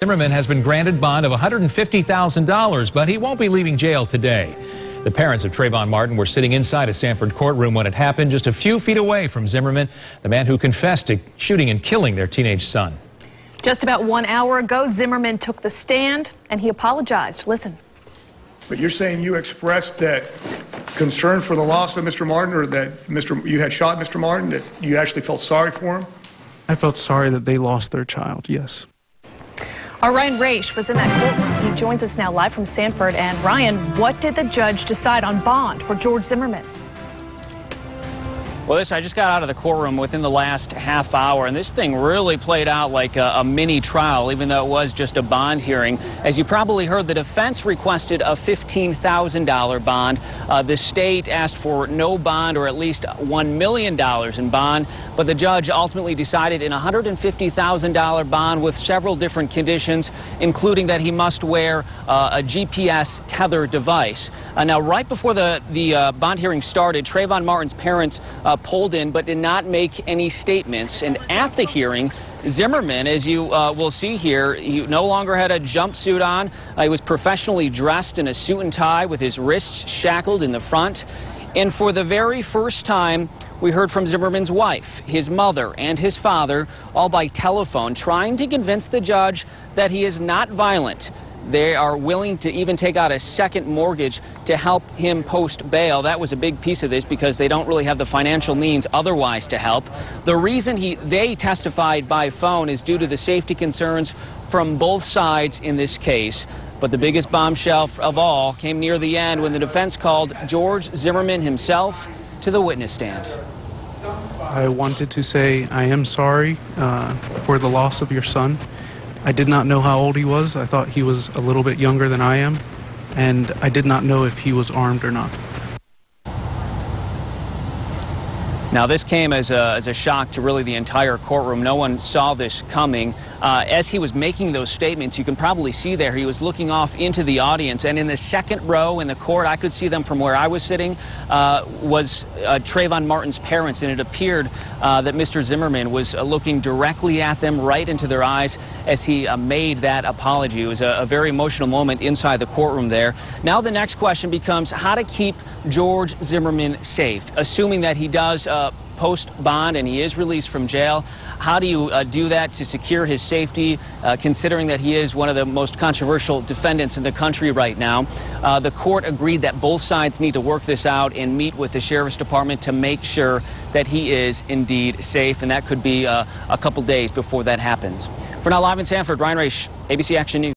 Zimmerman has been granted bond of $150,000, but he won't be leaving jail today. The parents of Trayvon Martin were sitting inside a Sanford courtroom when it happened, just a few feet away from Zimmerman, the man who confessed to shooting and killing their teenage son. Just about 1 hour ago, Zimmerman took the stand and he apologized. Listen. But you're saying you expressed that concern for the loss of Mr. Martin, or that you had shot Mr. Martin, that you actually felt sorry for him? I felt sorry that they lost their child, yes. Our Ryan Raish was in that courtroom. He joins us now live from Sanford. And Ryan, what did the judge decide on bond for George Zimmerman? Well, I just got out of the courtroom within the last half hour, and this thing really played out like a mini trial, even though it was just a bond hearing. As you probably heard, the defense requested a $15,000 bond. The state asked for no bond, or at least $1 million in bond, but the judge ultimately decided in a $150,000 bond with several different conditions, including that he must wear a GPS tether device. Now, right before the bond hearing started, Trayvon Martin's parents pulled in but did not make any statements. And at the hearing, Zimmerman, as you will see here, he no longer had a jumpsuit on. He was professionally dressed in a suit and tie with his wrists shackled in the front. And for the very first time, we heard from Zimmerman's wife, his mother, and his father, all by telephone, trying to convince the judge that he is not violent. They are willing to even take out a second mortgage to help him post bail. That was a big piece of this because they don't really have the financial means otherwise to help. The reason they testified by phone is due to the safety concerns from both sides in this case. But the biggest bombshell of all came near the end when the defense called George Zimmerman himself to the witness stand. I wanted to say I am sorry for the loss of your son. I did not know how old he was. I thought he was a little bit younger than I am, and I did not know if he was armed or not. Now, this came as a shock to really the entire courtroom. No one saw this coming. As he was making those statements, you can probably see there, he was looking off into the audience. And in the second row in the court, I could see them from where I was sitting, was Trayvon Martin's parents. And it appeared that Mr. Zimmerman was looking directly at them, right into their eyes, as he made that apology. It was a very emotional moment inside the courtroom there. Now the next question becomes how to keep George Zimmerman safe, assuming that he does post bond and he is released from jail. How do you do that to secure his safety, considering that he is one of the most controversial defendants in the country right now? The court agreed that both sides need to work this out and meet with the sheriff's department to make sure that he is indeed safe, and that could be a couple days before that happens. For now, live in Sanford, Ryan Raish, ABC Action News.